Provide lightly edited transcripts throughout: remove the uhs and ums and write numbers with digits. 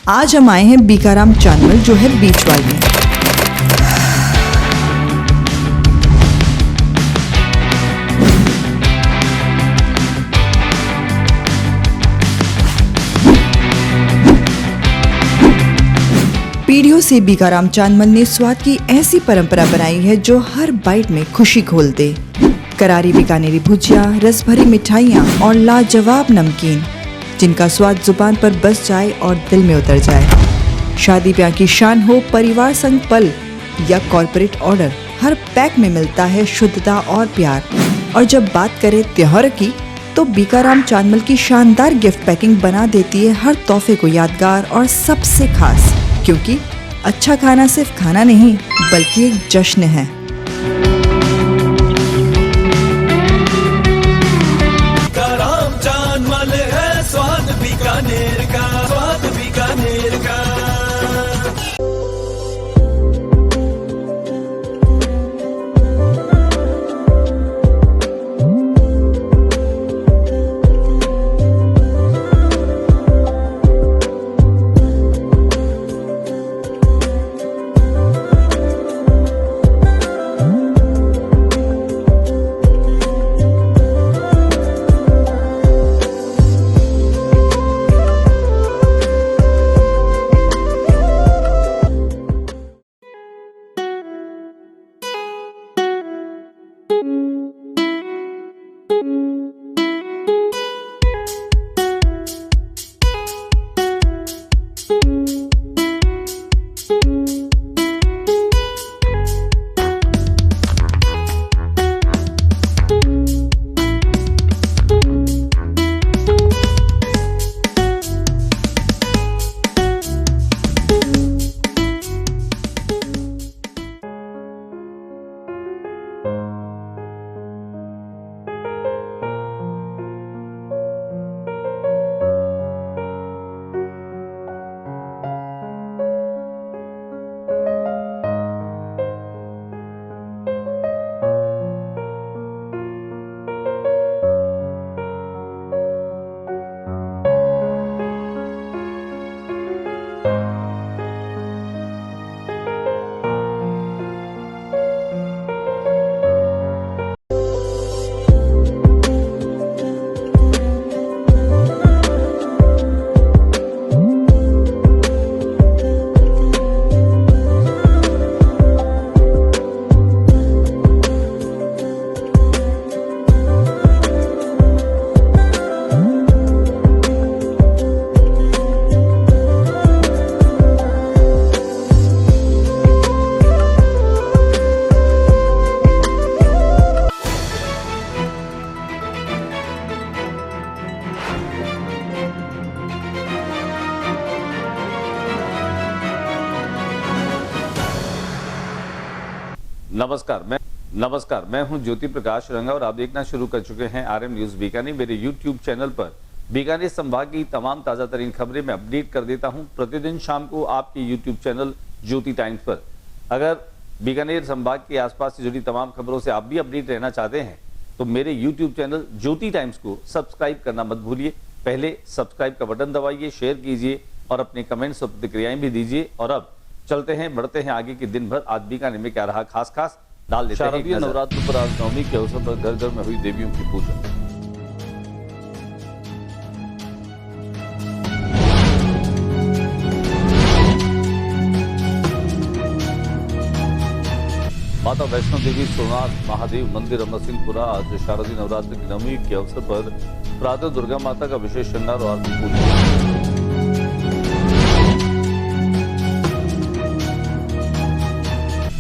आज हम आए हैं बीकाराम चांदमल जो है बीचवाल में। पीढ़ियों से बीकाराम चांदमल ने स्वाद की ऐसी परंपरा बनाई है जो हर बाइट में खुशी खोल दे। करारी बीकानेरी भुजिया, रस भरी मिठाइयाँ और लाजवाब नमकीन जिनका स्वाद जुबान पर बस जाए और दिल में उतर जाए। शादी ब्याह की शान हो, परिवार संग पल या कॉर्पोरेट ऑर्डर, हर पैक में मिलता है शुद्धता और प्यार। और जब बात करें त्योहार की तो बीकाराम चांदमल की शानदार गिफ्ट पैकिंग बना देती है हर तोहफे को यादगार और सबसे खास, क्योंकि अच्छा खाना सिर्फ खाना नहीं बल्कि एक जश्न है। बीकाराम चांदमल है स्वाद बीकानेर का, स्वाद बीकानेर का। नमस्कार, मैं हूं ज्योति प्रकाश रंगा और आप देखना शुरू कर चुके हैं आरएम न्यूज बीकानेर। मेरे यूट्यूब चैनल पर बीकानेर संभाग की तमाम ताजा तरीन खबरें मैं अपडेट कर देता हूं प्रतिदिन शाम को आपके यूट्यूब चैनल ज्योति टाइम्स पर। अगर बीकानेर संभाग के आसपास से जुड़ी तमाम खबरों से आप भी अपडेट रहना चाहते हैं तो मेरे यूट्यूब चैनल ज्योति टाइम्स को सब्सक्राइब करना मत भूलिए। पहले सब्सक्राइब का बटन दबाइए, शेयर कीजिए और अपने कमेंट्स और प्रतिक्रियाएं भी दीजिए। और अब चलते हैं, बढ़ते हैं आगे के दिन भर। आज बीकानेर में क्या रहा खास डाल देते हैं। शारदीय नवरात्र पर आज नवमी के अवसर पर घर घर में हुई देवियों की पूजा। माता वैष्णो देवी सोमनाथ महादेव मंदिर अमरसिंहपुरा आज शारदीय नवरात्र की नवमी के अवसर पर प्रातः दुर्गा माता का विशेष श्रृंगार और आरती पूजा।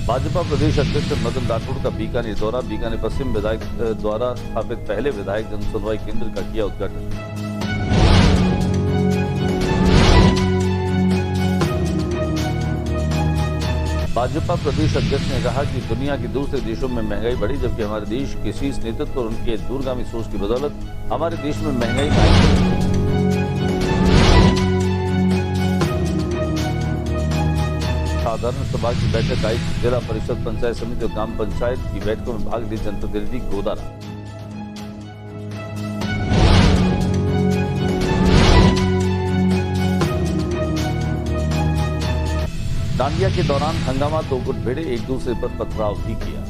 भाजपा प्रदेश अध्यक्ष मदन राठौड़ का बीकानेर दौरा। बीकानेर पश्चिम विधायक द्वारा स्थापित पहले विधायक जन सुनवाई केंद्र का किया उद्घाटन। भाजपा प्रदेश अध्यक्ष ने कहा कि दुनिया के दूसरे देशों में महंगाई बढ़ी, जबकि हमारे देश के शीर्ष नेतृत्व और उनके दूरगामी सोच की बदौलत हमारे देश में महंगाई आई। साधारण सभा की बैठक आई। जिला परिषद, पंचायत समिति और ग्राम पंचायत की बैठकों में भाग ली जनप्रतिनिधि गोदारा। दांडिया के दौरान हंगामा, 2 गुट भिड़े, एक दूसरे पर पथराव भी किया।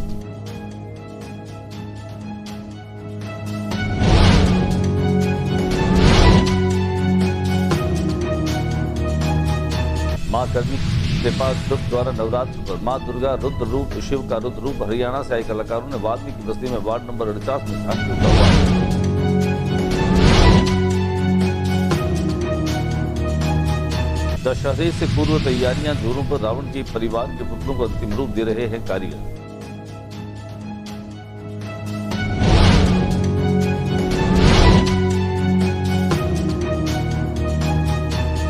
मां करनी कृपा ग्रुप द्वारा नवरात्र पर मां दुर्गा रुद्र रूप, शिव का रुद्र रूप, हरियाणा से आए कलाकारों ने वाल्मीकि बस्ती में वार्ड नंबर 49 में झांकियों का वार। दशहरे से पूर्व तैयारियां जोरों पर, रावण के परिवार के पुतलों को अंतिम रूप दे रहे हैं कारीगर।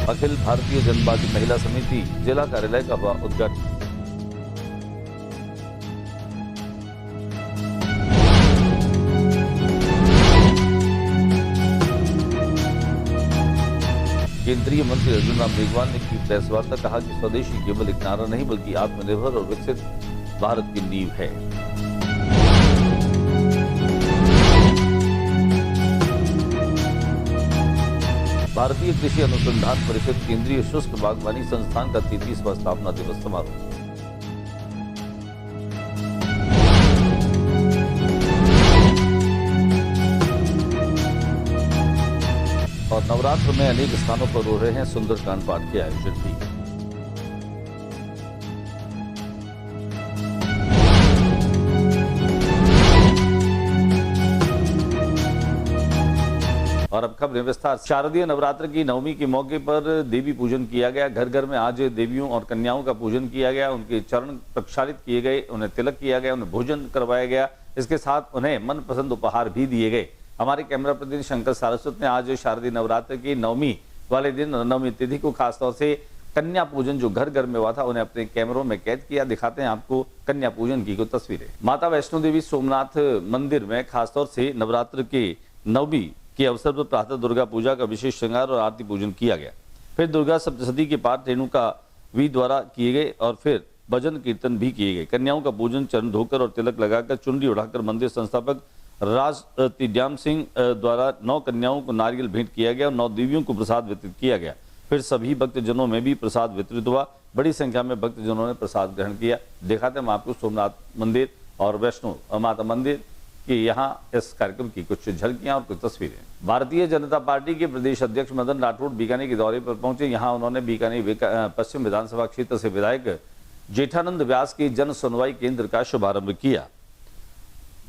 अखिल भारतीय जनबाजी महिला समिति जिला कार्यालय का हुआ उद्घाटन। केंद्रीय मंत्री अर्जुन राम मेघवाल ने की प्रेस वार्ता, कहा कि स्वदेशी केवल एक नारा नहीं बल्कि आत्मनिर्भर और विकसित भारत की नींव है। भारतीय कृषि अनुसंधान परिषद केंद्रीय शुष्क बागवानी संस्थान का 33वां स्थापना दिवस समारोह। और नवरात्र में अनेक स्थानों पर हो रहे हैं सुंदरकांड पाठ के आयोजन भी। और अब खबरें विस्तार से। शारदीय नवरात्र की नवमी के मौके पर देवी पूजन किया गया। घर घर में आज देवियों और कन्याओं का पूजन किया गया, उनके चरण प्रक्षालित किए गए, उन्हें तिलक किया गया, उन्हें भोजन करवाया गया। इसके साथ उन्हें मनपसंद उपहार भी दिए गए। हमारे कैमरा प्रतिनिधि शंकर सारस्वत ने आज शारदीय नवरात्र की नवमी वाले दिन, नवमी तिथि को खासतौर से कन्या पूजन जो घर घर में हुआ था, उन्हें अपने कैमरों में कैद किया। दिखाते हैं आपको कन्या पूजन की कुछ तस्वीरें। माता वैष्णो देवी सोमनाथ मंदिर में खासतौर से नवरात्र के नवमी के अवसर पर प्रातः दुर्गा पूजा का विशेष श्रृंगार और आरती पूजन किया गया। फिर दुर्गा सप्तशती के पाठ रेणुका वी द्वारा किए गए और फिर भजन कीर्तन भी किए गए। कन्याओं का पूजन चरण धोकर और तिलक लगाकर, चुनरी उड़ाकर मंदिर संस्थापक राज तिड्याम सिंह द्वारा 9 कन्याओं को नारियल भेंट किया गया और 9 देवियों को प्रसाद वितरित किया गया। फिर सभी भक्तजनों में भी प्रसाद वितरित हुआ। बड़ी संख्या में भक्तजनों ने प्रसाद ग्रहण किया। दिखाते हैं आपको सोमनाथ मंदिर और वैष्णो माता मंदिर कि यहाँ इस कार्यक्रम की कुछ झलकियां और कुछ तस्वीरें। भारतीय जनता पार्टी के प्रदेश अध्यक्ष मदन राठौड़ बीकानेर के दौरे पर पहुंचे। यहाँ उन्होंने बीकानेर पश्चिम विधानसभा क्षेत्र से विधायक जेठानंद व्यास के जन सुनवाई केंद्र का शुभारंभ किया।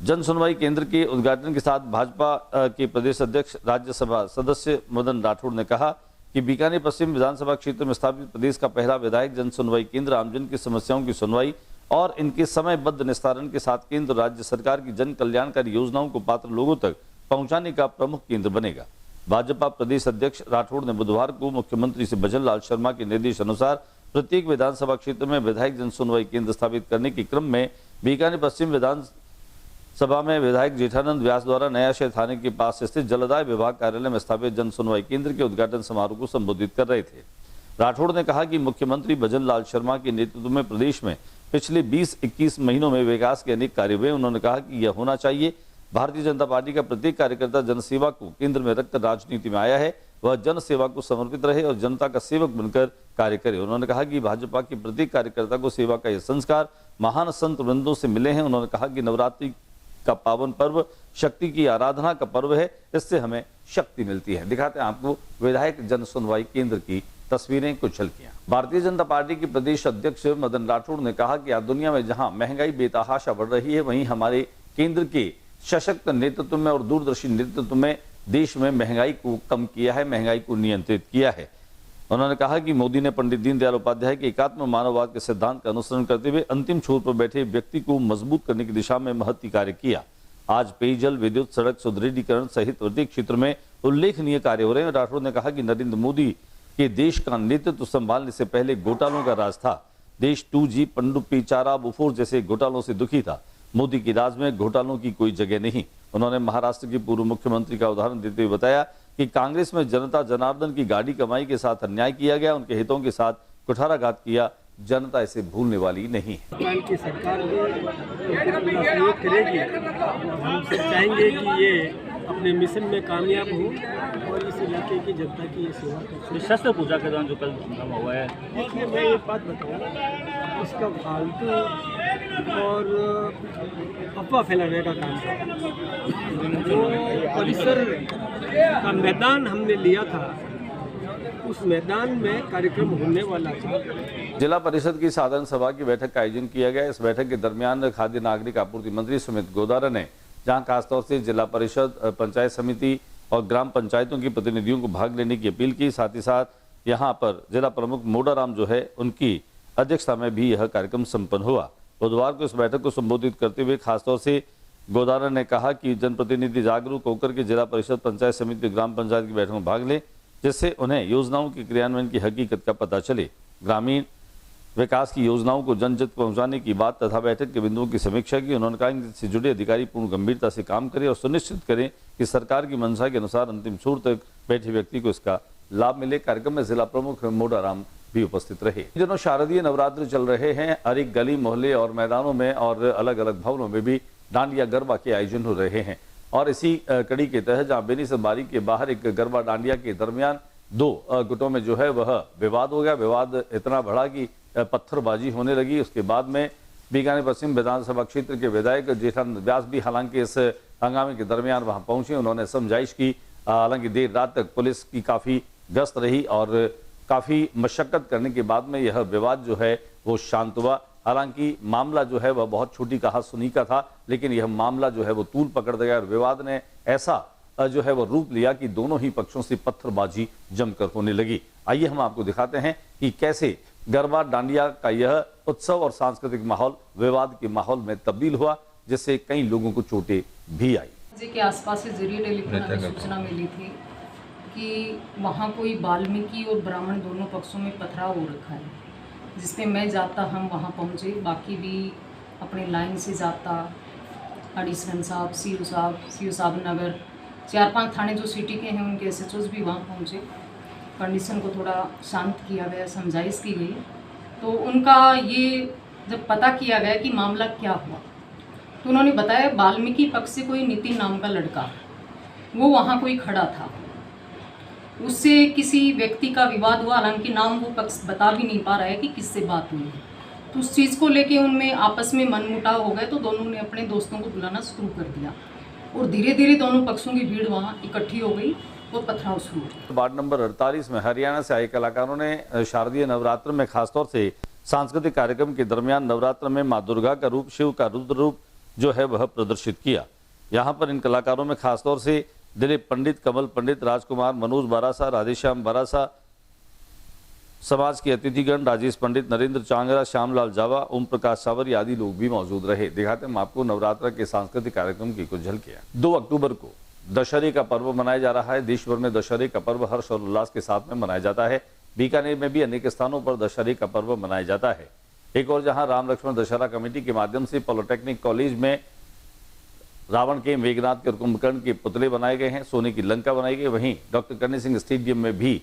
जन सुनवाई केंद्र के उद्घाटन के साथ भाजपा के प्रदेश अध्यक्ष राज्यसभा सदस्य मदन राठौड़ ने कहा कि बीकानेर पश्चिम विधानसभा क्षेत्र में स्थापित प्रदेश का पहला विधायक जन सुनवाई केंद्र आमजन की समस्याओं की सुनवाई और इनके समयबद्ध निस्तारण के साथ केंद्र राज्य सरकार की जन कल्याणकारी योजनाओं को पात्र लोगों तक पहुंचाने का प्रमुख केंद्र बनेगा। भाजपा प्रदेश अध्यक्ष राठौड़ ने बुधवार को मुख्यमंत्री से भजन लाल शर्मा के निर्देश अनुसार प्रत्येक विधानसभा क्षेत्र में विधायक जन सुनवाई केंद्र स्थापित करने के क्रम में बीकानेर पश्चिम विधानसभा में विधायक जेठानंद व्यास द्वारा नया शहर थाने के पास स्थित जलदाय विभाग कार्यालय में स्थापित जन सुनवाई केंद्र के उद्घाटन समारोह को संबोधित कर रहे थे। राठौड़ ने कहा कि मुख्यमंत्री भजन लाल शर्मा के नेतृत्व में प्रदेश में पिछले 20-21 महीनों में विकास के अनेक कार्य हुए। उन्होंने कहा कि यह होना चाहिए। भारतीय जनता पार्टी का प्रत्येक कार्यकर्ता जनसेवा को केंद्र में रखकर राजनीति में आया है, वह जन सेवा को समर्पित रहे और जनता का सेवक बनकर कार्य करे। उन्होंने कहा कि भाजपा के प्रत्येक कार्यकर्ता को सेवा का यह संस्कार महान संत वृंदों से मिले हैं। उन्होंने कहा कि नवरात्रि का पावन पर्व शक्ति की आराधना का पर्व है, इससे हमें शक्ति मिलती है। दिखाते हैं आपको विधायक जन सुनवाई केंद्र की तस्वीरें, कुछ झलकियां। भारतीय जनता पार्टी के प्रदेश अध्यक्ष मदन राठौड़ ने कहा कि आज दुनिया में जहां महंगाई बेतहाशा बढ़ रही है, वहीं हमारे केंद्र के सशक्त नेतृत्व में और दूरदर्शी नेतृत्व में देश में महंगाई को कम किया है, महंगाई को नियंत्रित किया है। उन्होंने कहा कि मोदी ने पंडित दीनदयाल उपाध्याय के एकात्म मानववाद के सिद्धांत का अनुसरण करते हुए अंतिम छोर पर बैठे व्यक्ति को मजबूत करने की दिशा में महत्वपूर्ण कार्य किया। आज पेयजल, विद्युत, सड़क सुदृढ़ीकरण सहित प्रत्येक क्षेत्र में उल्लेखनीय कार्य हो रहे हैं। राठौड़ ने कहा कि नरेंद्र मोदी के देश का नेतृत्व संभालने से पहले घोटालों का राज था। देश 2G, पनडुब्बी, चारा, बोफोर्स जैसे घोटालों से दुखी था। मोदी की राज में घोटालों की कोई जगह नहीं। उन्होंने महाराष्ट्र के पूर्व मुख्यमंत्री का उदाहरण देते हुए बताया कि कांग्रेस में जनता जनार्दन की गाड़ी कमाई के साथ अन्याय किया गया, उनके हितों के साथ कुठाराघात किया। जनता इसे भूलने वाली नहीं है। की सरकार सहयोग करेगी। हम चाहेंगे कि ये अपने मिशन में कामयाब हूँ और इस इलाके की जनता की ये सेवा कर सकूँ। शस्त्र पूजा के दौरान जो कल हंगामा हुआ है, देखिए, मैं एक बात बताऊँ, इसका फालतू और अफवाह फैलाने का काम है। जो परिसर का मैदान हमने लिया था, उस मैदान में कार्यक्रम होने वाला था। जिला परिषद की साधारण सभा की बैठक का आयोजन किया गया। इस बैठक के दरमियान खाद्य नागरिक आपूर्ति मंत्री सुमित गोदारा ने जहां खासतौर से जिला परिषद, पंचायत समिति और ग्राम पंचायतों के प्रतिनिधियों को भाग लेने की अपील की। साथ ही साथ यहां पर जिला प्रमुख मोडाराम जो है उनकी अध्यक्षता में भी यह कार्यक्रम संपन्न हुआ। बुधवार को इस बैठक को संबोधित करते हुए खासतौर से गोदारा ने कहा कि जनप्रतिनिधि जागरूक होकर के जिला परिषद, पंचायत समिति, ग्राम पंचायत की बैठक में भाग लें, जिससे उन्हें योजनाओं के क्रियान्वयन की हकीकत का पता चले। ग्रामीण विकास की योजनाओं को जन जन पहुंचाने की बात तथा बैठक के बिंदुओं की समीक्षा की। उन्होंने कहा कि इससे जुड़े अधिकारी पूर्ण गंभीरता से काम करें और सुनिश्चित करें कि सरकार की मंशा के अनुसार अंतिम छोर तक बैठे व्यक्ति को इसका लाभ मिले। कार्यक्रम में जिला प्रमुख मोडाराम भी उपस्थित रहे। जनों, शारदीय नवरात्र चल रहे हैं। हर एक गली, मोहल्ले और मैदानों में और अलग अलग भवनों में भी डांडिया गरबा के आयोजन हो रहे हैं और इसी कड़ी के तहत जहाँ बेनी संबारी के बाहर एक गरबा डांडिया के दरमियान दो गुटों में जो है वह विवाद हो गया। विवाद इतना बढ़ा कि पत्थरबाजी होने लगी। उसके बाद में बीकानेर पश्चिम विधानसभा क्षेत्र के विधायक जेठानंद व्यास भी हालांकि इस हंगामे के दरमियान वहां पहुंचे। उन्होंने समझाइश की। हालांकि देर रात तक पुलिस की काफी गश्त रही और काफी मशक्कत करने के बाद में यह विवाद जो है वो शांत हुआ। हालांकि मामला जो है वह बहुत छोटी कहा सुनी का था, लेकिन यह मामला जो है वो तूल पकड़ गया और विवाद ने ऐसा जो है वो रूप लिया कि दोनों ही पक्षों से पत्थरबाजी जमकर होने लगी। आइए हम आपको दिखाते हैं कि कैसे गरबा डांडिया का यह उत्सव और सांस्कृतिक माहौल विवाद के माहौल में तब्दील हुआ, जिससे कई लोगों को चोटें भी आई। जी के आसपास से जरिए टेलीफोन हमें सूचना मिली थी कि वहाँ कोई वाल्मीकि और ब्राह्मण दोनों पक्षों में पथराव हो रखा है, जिसमें मैं जाता हम वहाँ पहुँचे, बाकी भी अपने लाइन से जाता, एडिशनल साहब, सी साहब नगर, 4-5 थाने जो सिटी के हैं उनके SHOs भी वहाँ पहुँचे। कंडीशन को थोड़ा शांत किया गया, समझाइश की गई। तो उनका ये जब पता किया गया कि मामला क्या हुआ, तो उन्होंने बताया वाल्मीकि पक्ष से कोई नितिन नाम का लड़का, वो वहाँ कोई खड़ा था, उससे किसी व्यक्ति का विवाद हुआ। हालांकि नाम वो पक्ष बता भी नहीं पा रहा है कि किससे बात हुई। तो उस चीज़ को लेके उनमें आपस में मनमुटाव हो गए, तो दोनों ने अपने दोस्तों को बुलाना शुरू कर दिया और धीरे धीरे दोनों पक्षों की भीड़ वहाँ इकट्ठी हो गई और पथराव शुरू हुआ। वार्ड नंबर 48 में हरियाणा से आए कलाकारों ने शारदीय नवरात्र में खासतौर से सांस्कृतिक कार्यक्रम के दरमियान नवरात्र में मां दुर्गा का रूप, शिव का रुद्र रूप जो है वह प्रदर्शित किया। यहाँ पर इन कलाकारों में खासतौर से दिलीप पंडित, कमल पंडित, राजकुमार, मनोज बारासा, राधेश्याम बारासा, समाज के अतिथिगण राजेश पंडित, नरेंद्र चांगरा, श्यामलाल जावा, ओम प्रकाश सावरी आदि लोग भी मौजूद रहे। दिखाते हैं आपको नवरात्र के सांस्कृतिक कार्यक्रम की कुछ झलकियां। 2 अक्टूबर को दशहरे का पर्व मनाया जा रहा है। देश भर में दशहरे का पर्व हर्ष और उल्लास के साथ में मनाया जाता है। बीकानेर में भी अनेक स्थानों पर दशहरे का पर्व मनाया जाता है। एक और जहां राम लक्ष्मण दशहरा कमेटी के माध्यम से पॉलिटेक्निक कॉलेज में रावण के, मेघनाथ के और कुंभकर्ण के पुतले बनाए गए हैं, सोने की लंका बनाई गई। वहीं डॉक्टर करणी सिंह स्टेडियम में भी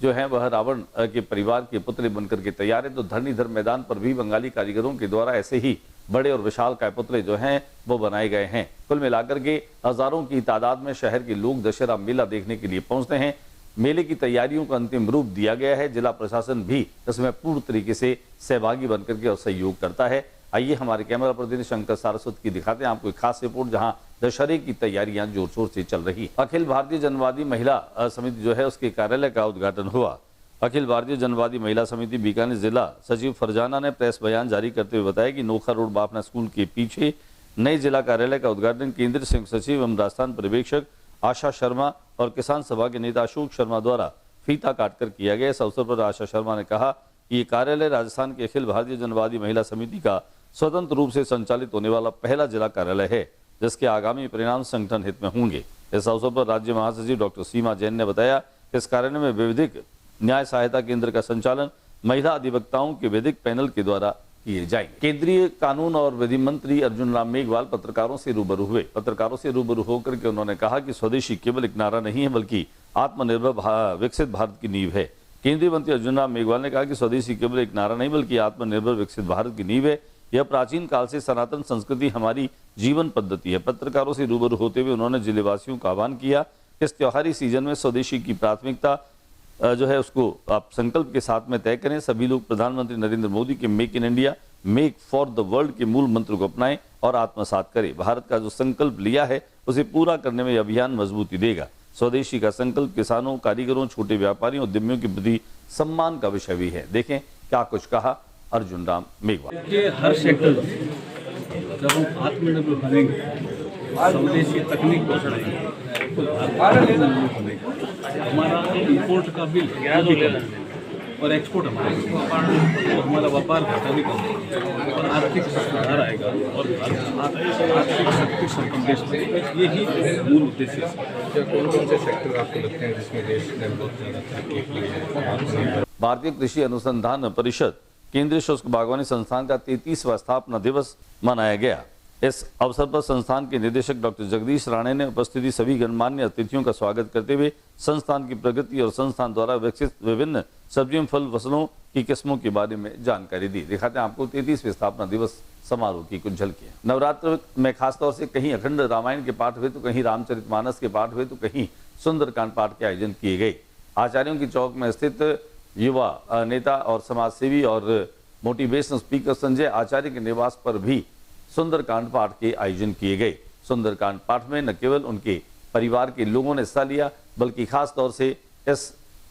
जो है वह रावण के परिवार के पुतले बनकर के तैयार है। तो धरणीधर मैदान पर भी बंगाली कारीगरों के द्वारा ऐसे ही बड़े और विशाल काय पुतले जो हैं वो बनाए गए हैं। कुल मिलाकर के हजारों की तादाद में शहर के लोग दशहरा मेला देखने के लिए पहुंचते हैं। मेले की तैयारियों को अंतिम रूप दिया गया है। जिला प्रशासन भी इसमें पूर्ण तरीके से सहभागी बनकर के और सहयोग करता है। आइए हमारे कैमरा प्रतिनिधि शंकर सारस्वत की दिखाते हैं आपको एक खास रिपोर्ट, जहां दशहरे की तैयारियां जोर शोर से चल रही। अखिल भारतीय जनवादी महिला समिति जो है उसके कार्यालय का उद्घाटन हुआ। अखिल भारतीय जनवादी महिला समिति बीकानेर जिला सचिव फरजाना ने प्रेस बयान जारी करते हुए बताया कि नोखा रोड बाफना स्कूल के पीछे नए जिला कार्यालय का उद्घाटन केंद्रीय संयुक्त सचिव एवं राजस्थान पर्यवेक्षक आशा शर्मा और किसान सभा के नेता अशोक शर्मा द्वारा फीता काटकर किया गया। इस अवसर पर आशा शर्मा ने कहा कि ये कार्यालय राजस्थान की अखिल भारतीय जनवादी महिला समिति का स्वतंत्र रूप से संचालित होने वाला पहला जिला कार्यालय है, जिसके आगामी परिणाम संगठन हित में होंगे। इस अवसर पर राज्य महासचिव डॉक्टर सीमा जैन ने बताया कि इस कार्यालय में विधिक न्याय सहायता केंद्र का संचालन महिला अधिवक्ताओं के विधिक पैनल के द्वारा किए जाएंगे। केंद्रीय कानून और विधि मंत्री अर्जुन राम मेघवाल पत्रकारों से रूबरू हुए। पत्रकारों से रूबरू होकर के उन्होंने कहा कि स्वदेशी केवल एक नारा नहीं है, बल्कि आत्मनिर्भर विकसित भारत की नींव है। केंद्रीय मंत्री अर्जुन राम मेघवाल ने कहा कि स्वदेशी केवल एक नारा नहीं, बल्कि आत्मनिर्भर विकसित भारत की नींव है। यह प्राचीन काल से सनातन संस्कृति हमारी जीवन पद्धति है। पत्रकारों से रूबरू होते हुए उन्होंने जिलेवासियों का आह्वान किया कि इस त्योहारी सीजन में स्वदेशी की प्राथमिकता जो है उसको आप संकल्प के साथ में तय करें। सभी लोग प्रधानमंत्री नरेंद्र मोदी के make in India, make for the world के मूल मंत्र को अपनाएं और आत्मसात करें। भारत का जो संकल्प लिया है उसे पूरा करने में यह अभियान मजबूती देगा। स्वदेशी का संकल्प किसानों, कारीगरों, छोटे व्यापारियों, उद्यमियों के प्रति सम्मान का विषय भी है। देखें क्या कुछ कहा अर्जुन राम मेघवाल। के हर सेक्टर जब हम आत्मनिर्भर बनेंगे, स्वदेशी तकनीक को अपनाएंगे, तो भारत आत्मनिर्भर बनेगा। हमारा इंपोर्ट का बिल और एक्सपोर्ट हमारा, तो हमारा व्यापार घाटा भी कम होगा और आर्थिक सुधार आएगा और आर्थिक शक्ति संपन्न देश बनेगा। यही मूल उद्देश्य है। कौन कौन से सेक्टर आपको लगते हैं जिसमें देश ने बहुत ज़्यादा तरक्की की है? भारतीय कृषि अनुसंधान परिषद केंद्रीय शुष्क बागवानी संस्थान का 33वां स्थापना दिवस मनाया गया। इस अवसर पर संस्थान के निदेशक डॉक्टर जगदीश राणे ने उपस्थिति सभी गणमान्य अतिथियों का स्वागत करते हुए संस्थान की प्रगति और संस्थान द्वारा विकसित विभिन्न सब्जियों, फल, फसलों की किस्मों के बारे में जानकारी दी। दिखाते हैं आपको 33वें स्थापना दिवस समारोह की कुछ झलकियां। नवरात्र में खासतौर से कहीं अखंड रामायण के पाठ हुए तो कहीं रामचरितमानस के पाठ हुए तो कहीं सुंदरकांड पाठ के आयोजन किए गए। आचार्यों की चौक में स्थित युवा नेता और समाजसेवी और मोटिवेशनल स्पीकर संजय आचार्य के निवास पर भी सुंदरकांड पाठ के आयोजन किए गए। सुंदरकांड पाठ में न केवल उनके परिवार के लोगों ने हिस्सा लिया बल्कि खास तौर से इस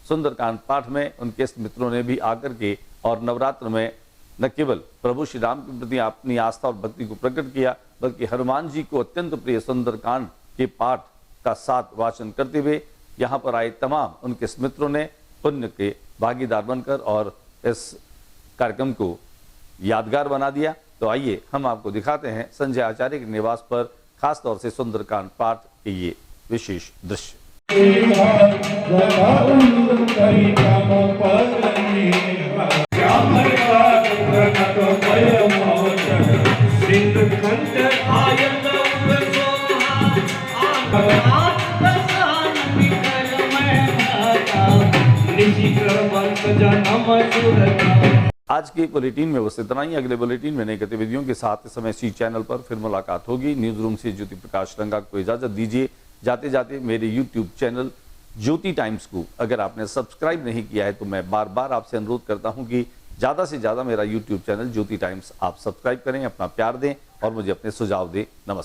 सुंदरकांड पाठ में उनके मित्रों ने भी आकर के और नवरात्र में न केवल प्रभु श्री राम के प्रति अपनी आस्था और भक्ति को प्रकट किया बल्कि हनुमान जी को अत्यंत प्रिय सुंदरकांड के पाठ का साथ वाचन करते हुए यहाँ पर आए तमाम उनके मित्रों ने पुण्य के भागीदार बनकर और इस कार्यक्रम को यादगार बना दिया। तो आइए हम आपको दिखाते हैं संजय आचार्य के निवास पर खास तौर से सुंदरकांड पाठ के ये विशेष दृश्य। आज के बुलेटिन में बस इतना ही। अगले बुलेटिन में नई गतिविधियों के साथ इस समय सी चैनल पर फिर मुलाकात होगी। न्यूज रूम से ज्योति प्रकाश रंगा को इजाजत दीजिए। जाते जाते मेरे यूट्यूब चैनल ज्योति टाइम्स को अगर आपने सब्सक्राइब नहीं किया है तो मैं बार बार आपसे अनुरोध करता हूं कि ज्यादा से ज्यादा मेरा यूट्यूब चैनल ज्योति टाइम्स आप सब्सक्राइब करें, अपना प्यार दें और मुझे अपने सुझाव दें। नमस्कार।